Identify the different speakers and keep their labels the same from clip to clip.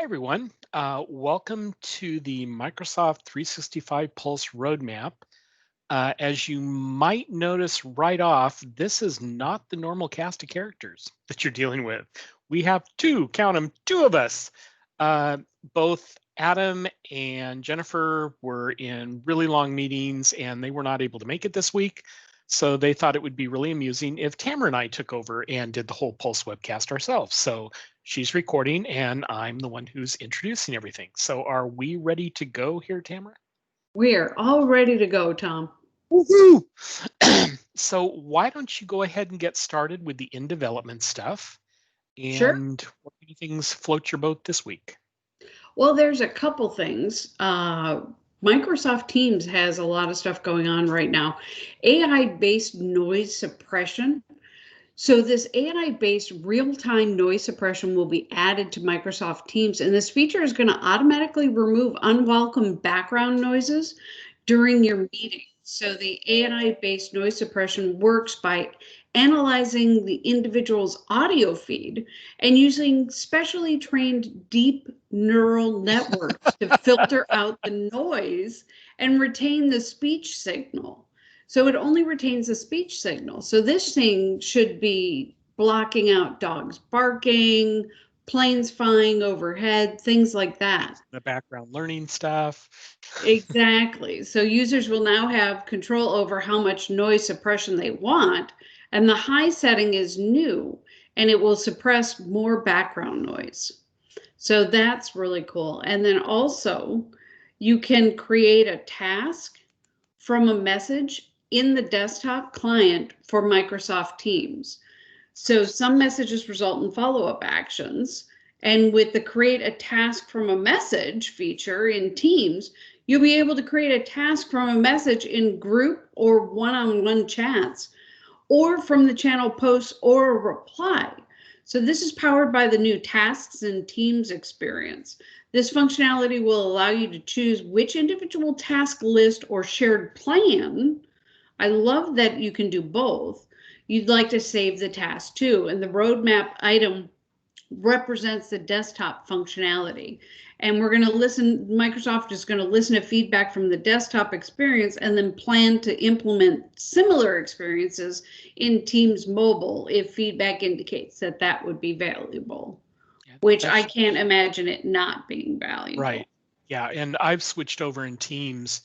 Speaker 1: Hi, everyone. Welcome to the Microsoft 365 Pulse Roadmap. As you might notice right off, this is not the normal cast of characters that you're dealing with. We have two, count them, two of us. Uh, Both Adam and Jennifer were in really long meetings and they were not able to make it this week. So they thought it would be really amusing if Tamara and I took over and did the whole Pulse webcast ourselves. So she's recording and I'm the one who's introducing everything. So are we ready to go here, Tamara?
Speaker 2: We're all ready to go, Tom.
Speaker 1: Woohoo! So why don't you go ahead and get started with the in development stuff
Speaker 2: Sure.
Speaker 1: and what kind of things float your boat this week?
Speaker 2: Well, there's a couple things. Microsoft Teams has a lot of stuff going on right now. AI-based noise suppression. So this AI-based real-time noise suppression will be added to Microsoft Teams, and this feature is going to automatically remove unwelcome background noises during your meeting. So the AI-based noise suppression works by analyzing the individual's audio feed and using specially trained deep neural networks to filter out the noise and retain the speech signal. So it only retains the speech signal. So this thing should be blocking out dogs barking, planes flying overhead, things like that.
Speaker 1: The background learning stuff.
Speaker 2: Exactly. So users will now have control over how much noise suppression they want, and the high setting is new, and it will suppress more background noise. So that's really cool. And then also, you can create a task from a message in the desktop client for Microsoft Teams. So some messages result in follow-up actions. And with the create a task from a message feature in Teams, you'll be able to create a task from a message in group or one-on-one chats, or from the channel posts or a reply. So this is powered by the new Tasks and Teams experience. This functionality will allow you to choose which individual task list or shared plan. I love that you can do both. You'd like to save the task too, and the roadmap item represents the desktop functionality. And we're going to listen, Microsoft is going to listen to feedback from the desktop experience and then plan to implement similar experiences in Teams Mobile if feedback indicates that that would be valuable,
Speaker 1: Yeah,
Speaker 2: which I
Speaker 1: that's
Speaker 2: can't imagine it not being valuable.
Speaker 1: right. Yeah, and I've switched over in Teams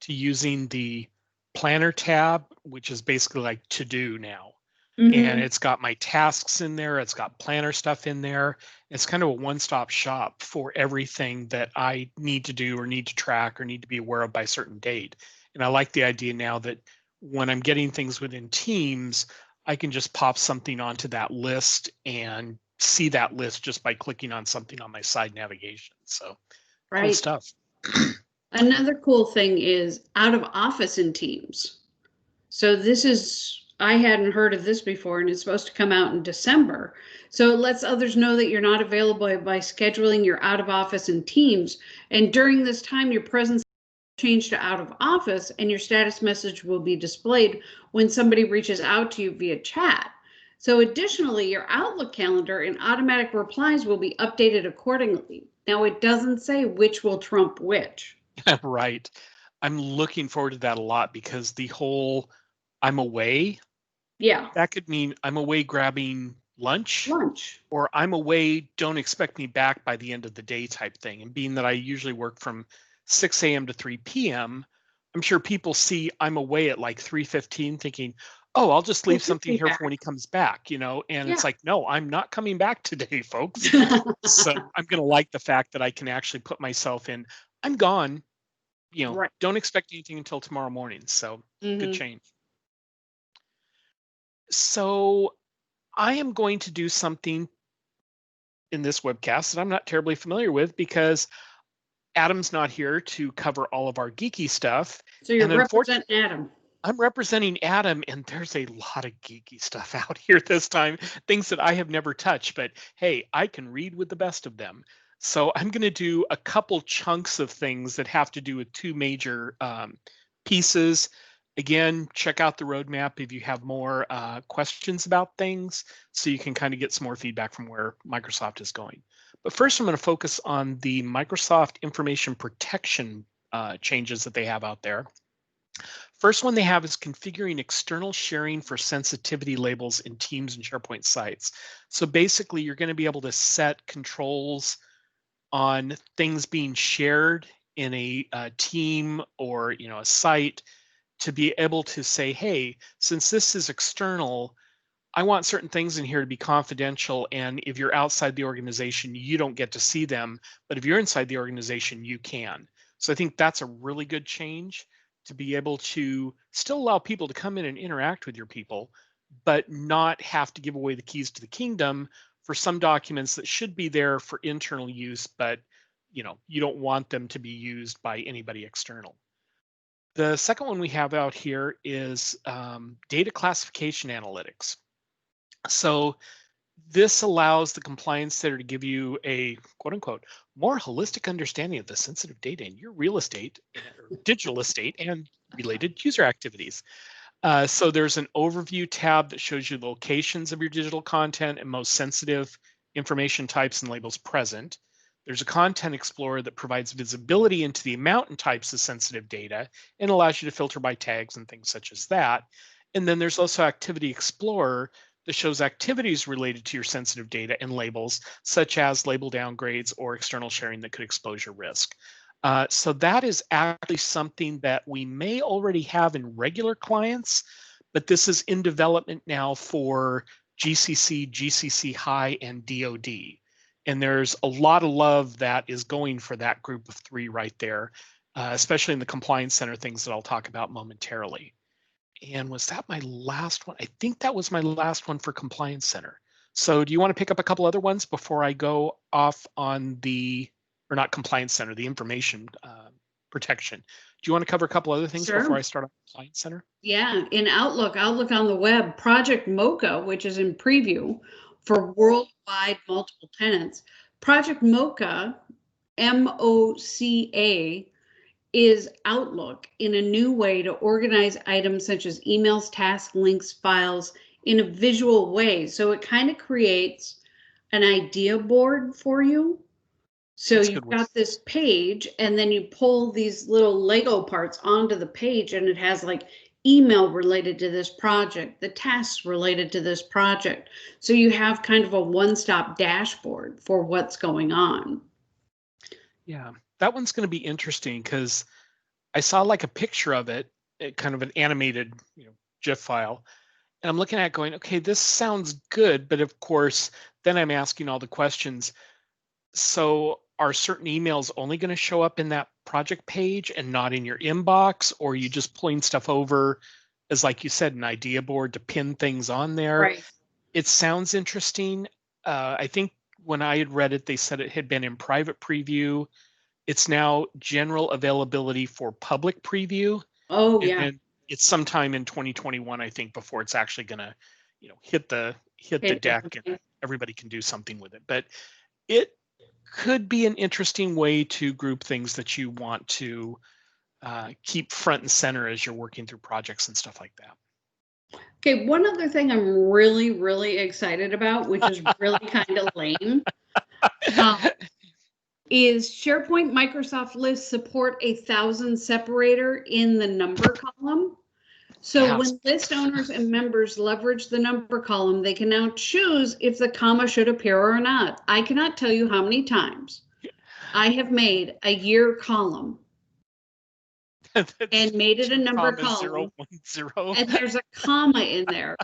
Speaker 1: to using the planner tab, which is basically like to do now. And
Speaker 2: Mm-hmm.
Speaker 1: it's got my tasks in there. It's got planner stuff in there. It's kind of a one-stop shop for everything that I need to do or need to track or need to be aware of by a certain date. And I like the idea now that when I'm getting things within Teams, I can just pop something onto that list and see that list just by clicking on something on my side navigation. So cool
Speaker 2: Right.
Speaker 1: stuff.
Speaker 2: Another cool thing is out of office in Teams. So this is, I hadn't heard of this before, and it's supposed to come out in December. So it lets others know that you're not available by scheduling your out of office in Teams. And during this time, your presence change to out of office, and your status message will be displayed when somebody reaches out to you via chat. So additionally, your Outlook calendar and automatic replies will be updated accordingly. Now, it doesn't say which will trump which.
Speaker 1: Right. I'm looking forward to that a lot because the whole I'm away,
Speaker 2: Yeah,
Speaker 1: that could mean I'm away grabbing lunch
Speaker 2: lunch.
Speaker 1: or I'm away, don't expect me back by the end of the day type thing. And being that I usually work from 6 a.m. to 3 p.m., I'm sure people see I'm away at like 3:15 thinking, oh, I'll just
Speaker 2: Well,
Speaker 1: leave
Speaker 2: he'll
Speaker 1: something
Speaker 2: be
Speaker 1: here for
Speaker 2: back.
Speaker 1: when he comes back, and
Speaker 2: Yeah.
Speaker 1: it's like, no, I'm not coming back today, folks. So I'm going to like the fact that I can actually put myself in, I'm gone,
Speaker 2: Right.
Speaker 1: don't expect anything until tomorrow morning. So good
Speaker 2: Hmm.
Speaker 1: change. So I am going to do something in this webcast that I'm not terribly familiar with because Adam's not here to cover all of our geeky stuff.
Speaker 2: So you're
Speaker 1: And unfortunately,
Speaker 2: representing Adam.
Speaker 1: I'm representing Adam, and there's a lot of geeky stuff out here this time, things that I have never touched, but hey, I can read with the best of them. So I'm going to do a couple chunks of things that have to do with two major pieces. Again, check out the roadmap if you have more questions about things, so you can kind of get some more feedback from where Microsoft is going. But first, I'm going to focus on the Microsoft information protection changes that they have out there. First one they have is configuring external sharing for sensitivity labels in Teams and SharePoint sites. So basically, you're going to be able to set controls on things being shared in a team or a site, to be able to say, hey, since this is external, I want certain things in here to be confidential, and if you're outside the organization, you don't get to see them, but if you're inside the organization, you can. So I think that's a really good change, to be able to still allow people to come in and interact with your people, but not have to give away the keys to the kingdom for some documents that should be there for internal use, but you don't want them to be used by anybody external. The second one we have out here is data classification analytics. So this allows the compliance center to give you a quote unquote more holistic understanding of the sensitive data in your real estate or digital estate and related user activities. So there's an overview tab that shows you the locations of your digital content and most sensitive information types and labels present. There's a content explorer that provides visibility into the amount and types of sensitive data and allows you to filter by tags and things such as that. And then there's also Activity Explorer that shows activities related to your sensitive data and labels, such as label downgrades or external sharing that could expose your risk. So that is actually something that we may already have in regular clients, but this is in development now for GCC, GCC High, and DoD. And there's a lot of love that is going for that group of three right there, especially in the compliance center things that I'll talk about momentarily. And was that my last one? I think that was my last one for compliance center. So do you want to pick up a couple other ones before I go off on the, or not compliance center, the information protection? Do you want to cover a couple other things before I start on compliance center?
Speaker 2: Yeah, in Outlook on the web, Project Mocha, which is in preview for worldwide multiple tenants. Project Mocha, MOCA, is Outlook in a new way to organize items such as emails, tasks, links, files in a visual way. So it kind of creates an idea board for you. So you've got this page, and then you pull these little Lego parts onto the page, and it has like email related to this project, the tasks related to this project. So you have kind of a one-stop dashboard for what's going on.
Speaker 1: Yeah, that one's going to be interesting because I saw like a picture of it, kind of an animated, GIF file. And I'm looking at it going, okay, this sounds good. But of course, then I'm asking all the questions. So are certain emails only going to show up in that project page and not in your inbox? Or are you just pulling stuff over as, like you said, an idea board to pin things on there?
Speaker 2: Right.
Speaker 1: It sounds interesting. I think when I had read it, they said it had been in private preview. It's now general availability for public preview.
Speaker 2: Oh,
Speaker 1: and
Speaker 2: yeah.
Speaker 1: then it's sometime in 2021, I think, before it's actually going to, hit the deck and everybody can do something with it. But it could be an interesting way to group things that you want to keep front and center as you're working through projects and stuff like that.
Speaker 2: Okay, one other thing I'm really, really excited about, which is really kind of lame, is SharePoint Microsoft lists support 1,000 separator in the number column. So when list owners and members leverage the number column, they can now choose if the comma should appear or not. I cannot tell you how many times I have made a year column and made it a number column.
Speaker 1: 010.
Speaker 2: And there's a comma in there.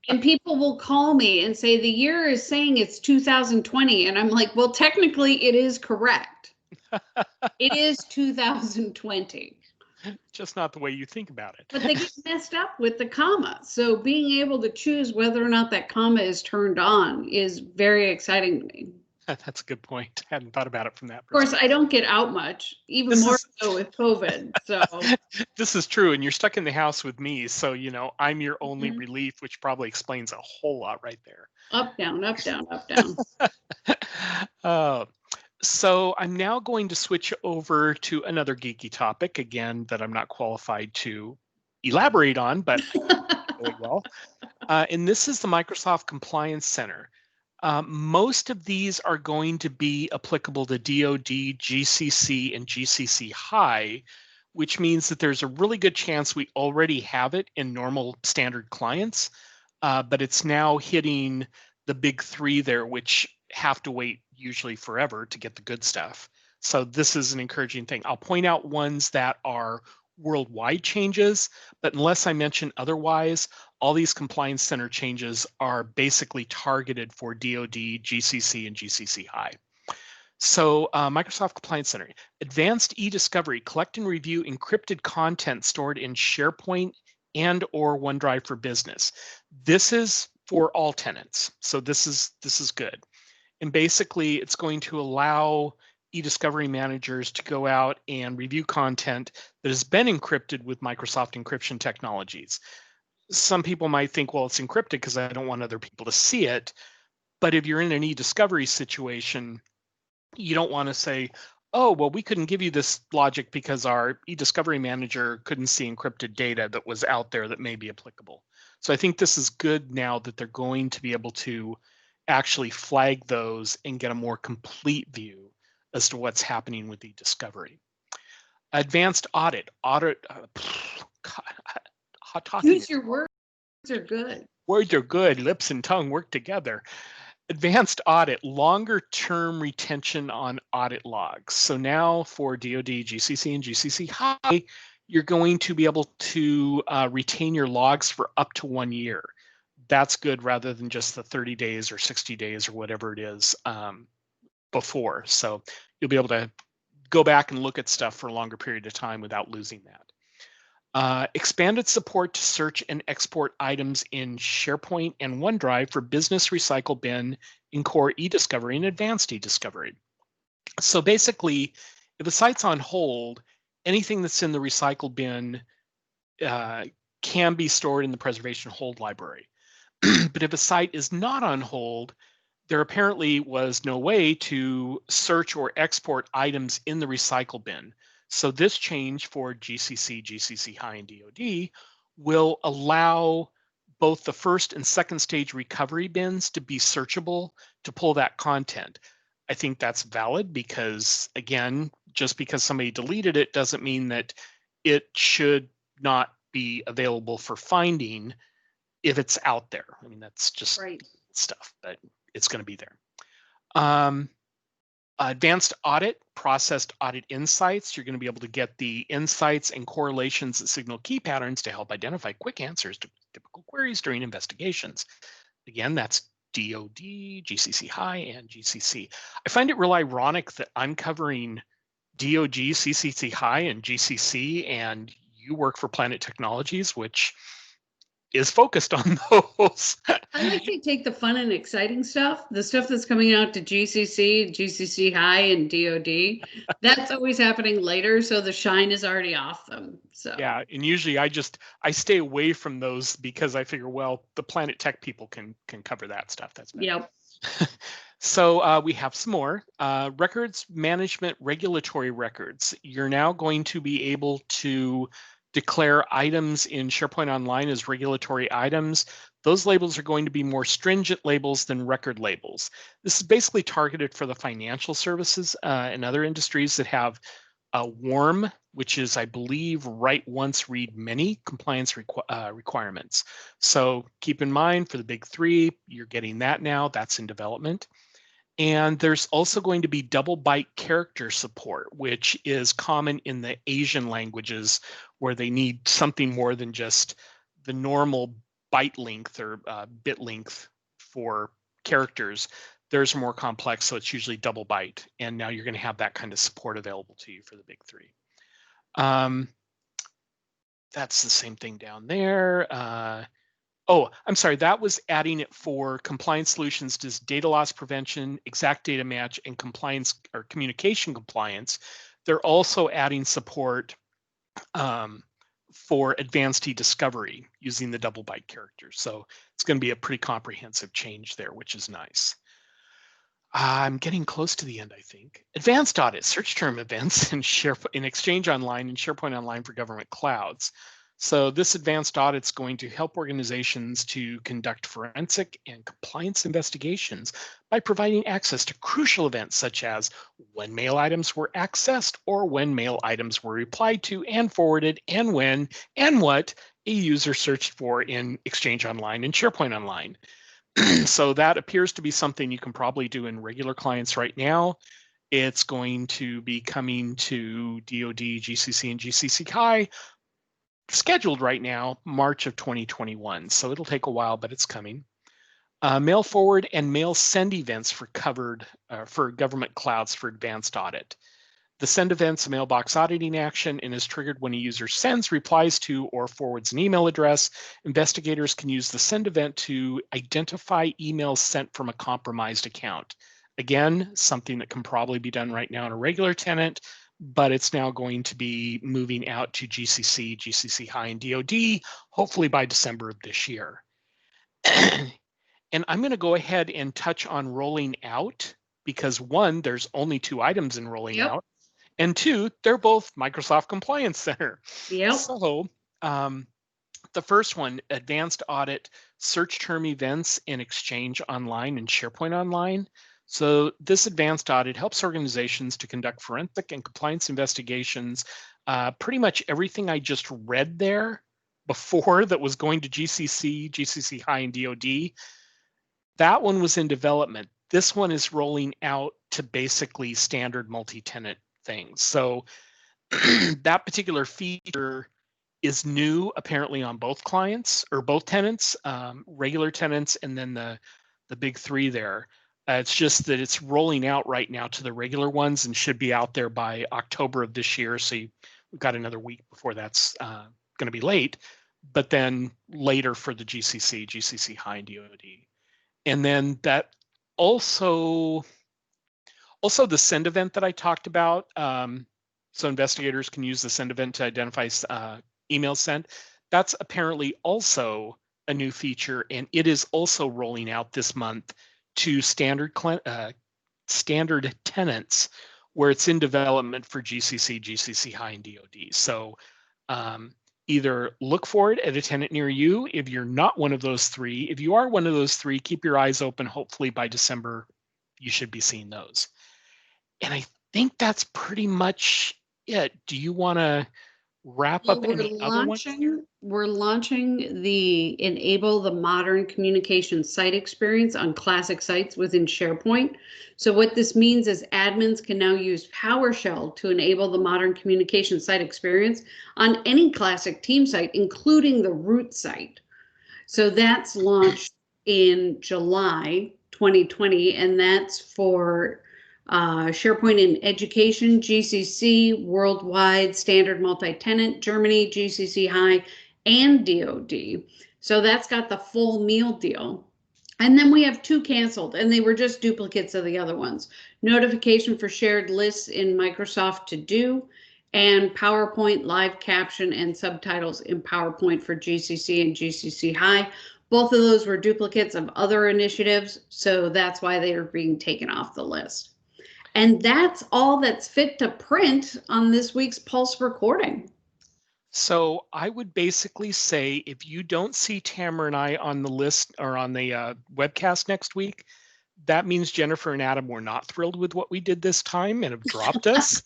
Speaker 2: And people will call me and say, the year is saying it's 2020. And I'm like, well, technically it is correct. It is 2020.
Speaker 1: Just not the way you think about it.
Speaker 2: But they get messed up with the comma. So being able to choose whether or not that comma is turned on is very exciting to me.
Speaker 1: That's a good point. I hadn't thought about it from that
Speaker 2: perspective. Of course, I don't get out much, even more so with COVID. So
Speaker 1: this is true, and you're stuck in the house with me. So, I'm your only relief, which probably explains a whole lot right there.
Speaker 2: Up, down, up, down, up, down.
Speaker 1: So I'm now going to switch over to another geeky topic, again, that I'm not qualified to elaborate on, but really well. And this is the Microsoft Compliance Center. Most of these are going to be applicable to DoD, GCC, and GCC High, which means that there's a really good chance we already have it in normal standard clients, but it's now hitting the big three there, which have to wait usually forever to get the good stuff. So this is an encouraging thing. I'll point out ones that are worldwide changes, but unless I mention otherwise, all these compliance center changes are basically targeted for DoD, GCC, and GCC High. So Microsoft Compliance Center, advanced e-discovery, collect and review encrypted content stored in Sharepoint and or OneDrive for Business. This is for all tenants, so this is good. And basically, it's going to allow e-discovery managers to go out and review content that has been encrypted with Microsoft encryption technologies. Some people might think, well, it's encrypted because I don't want other people to see it. But if you're in an e-discovery situation, you don't want to say, oh, well, we couldn't give you this logic because our e-discovery manager couldn't see encrypted data that was out there that may be applicable. So I think this is good now that they're going to be able to actually flag those and get a more complete view as to what's happening with e-discovery. Advanced audit. God, hot talking.
Speaker 2: Use your words are good.
Speaker 1: Words are good. Lips and tongue work together. Advanced audit, longer term retention on audit logs. So now for DoD, GCC, and GCC High, you're going to be able to retain your logs for up to 1 year. That's good rather than just the 30 days or 60 days or whatever it is before. So you'll be able to go back and look at stuff for a longer period of time without losing that. Expanded support to search and export items in SharePoint and OneDrive for business recycle bin in core e-discovery and advanced e-discovery. So basically, if a site's on hold, anything that's in the recycle bin can be stored in the preservation hold library. But if a site is not on hold, there apparently was no way to search or export items in the recycle bin. So this change for GCC, GCC High, and DoD will allow both the first and second stage recovery bins to be searchable to pull that content. I think that's valid because, again, just because somebody deleted it doesn't mean that it should not be available for finding if it's out there. I mean, that's just stuff, but it's going to be there. Advanced audit, processed audit insights. You're going to be able to get the insights and correlations that signal key patterns to help identify quick answers to typical queries during investigations. Again, that's DoD, GCC High, and GCC. I find it real ironic that I'm covering DoD, CCC High, and GCC, and you work for Planet Technologies, which is focused on those.
Speaker 2: I like to take the fun and exciting stuff, the stuff that's coming out to GCC, GCC High, and DoD. That's always happening later, so the shine is already off them. So
Speaker 1: yeah, and usually I stay away from those because I figure, well, the Planet Tech people can cover that stuff. That's better.
Speaker 2: Yep.
Speaker 1: So we have some more records management, regulatory records. You're now going to be able to declare items in SharePoint Online as regulatory items. Those labels are going to be more stringent labels than record labels. This is basically targeted for the financial services and other industries that have WARM, which is, I believe, write once, read many compliance requirements. So keep in mind for the big three, you're getting that now. That's in development. And there's also going to be double byte character support, which is common in the Asian languages where they need something more than just the normal byte length or bit length for characters. There's more complex, so it's usually double byte. And now you're going to have that kind of support available to you for the big three. That's the same thing down there. Oh, I'm sorry, that was adding it for compliance solutions to data loss prevention, exact data match, and compliance or communication compliance. They're also adding support for advanced e-discovery using the double byte characters. So it's going to be a pretty comprehensive change there, which is nice. I'm getting close to the end, I think. Advanced audit, search term events in Exchange Online and SharePoint Online for government clouds. So this advanced audit is going to help organizations to conduct forensic and compliance investigations by providing access to crucial events such as when mail items were accessed or when mail items were replied to and forwarded, and when and what a user searched for in Exchange Online and SharePoint Online. So that appears to be something you can probably do in regular clients right now. It's going to be coming to DoD, GCC, and GCC High, scheduled right now, March of 2021. So it'll take a while, but it's coming. Mail forward and mail send events for government clouds for advanced audit. The send event's a mailbox auditing action and is triggered when a user sends, replies to, or forwards an email address. Investigators can use the send event to identify emails sent from a compromised account. Again, something that can probably be done right now in a regular tenant, but it's now going to be moving out to GCC, GCC High, and DoD, hopefully by December of this year. And I'm going to go ahead and touch on rolling out because one, there's only 2 items in rolling out, and 2, they're both Microsoft Compliance Center.
Speaker 2: Yep.
Speaker 1: So the first one, advanced audit search term events in Exchange Online and SharePoint Online. So this advanced audit helps organizations to conduct forensic and compliance investigations. Pretty much everything I just read there before that was going to GCC, GCC High, and DoD, that one was in development. This one is rolling out to basically standard multi-tenant things. So that particular feature is new apparently on both clients or both tenants, regular tenants, and then the big 3 there. It's just that it's rolling out right now to the regular ones and should be out there by October of this year. So we've got another week before that's going to be late, but then later for the GCC, GCC High, and DoD. And then that also the send event that I talked about. So investigators can use the send event to identify email sent. That's apparently also a new feature, and it is also rolling out this month to standard tenants where it's in development for GCC, GCC High, and DoD. So either look for it at a tenant near you if you're not one of those 3. If you are one of those 3, keep your eyes open. Hopefully by December, you should be seeing those. And I think that's pretty much it. Do you want to wrap up any other ones here?
Speaker 2: We're launching the Enable the Modern Communication Site Experience on classic sites within SharePoint. So what this means is admins can now use PowerShell to enable the modern communication site experience on any classic team site, including the root site. So that's launched in July 2020, and that's for SharePoint in Education, GCC, Worldwide, Standard Multi-Tenant, Germany, GCC High, and DoD. So that's got the full meal deal. And then we have 2 canceled, and they were just duplicates of the other ones. Notification for shared lists in Microsoft To Do, and PowerPoint live caption and subtitles in PowerPoint for GCC and GCC High. Both of those were duplicates of other initiatives, so that's why they are being taken off the list. And that's all that's fit to print on this week's Pulse recording.
Speaker 1: So I would basically say if you don't see Tamara and I on the list or on the webcast next week, that means Jennifer and Adam were not thrilled with what we did this time and have dropped us.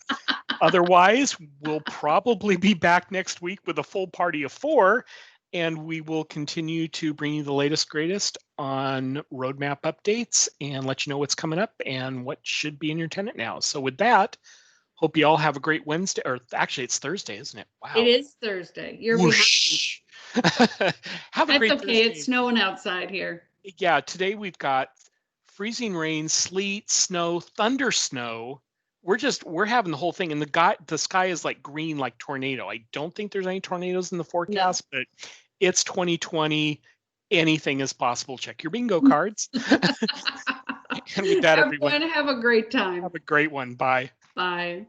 Speaker 1: Otherwise, we'll probably be back next week with a full party of 4, and we will continue to bring you the latest, greatest on roadmap updates and let you know what's coming up and what should be in your tenant now. So with that, hope you all have a great Wednesday, or actually it's Thursday, isn't it? Wow.
Speaker 2: It is Thursday. You're
Speaker 1: Whoosh. Have a great
Speaker 2: That's okay.
Speaker 1: Thursday.
Speaker 2: It's snowing outside here.
Speaker 1: Yeah, today we've got freezing rain, sleet, snow, thunder snow. We're having the whole thing, and the sky is like green, like tornado. I don't think there's any tornadoes in the forecast, but it's 2020. Anything is possible. Check your bingo cards. And with that, everyone,
Speaker 2: have a great time.
Speaker 1: Have a great one. Bye.
Speaker 2: Bye.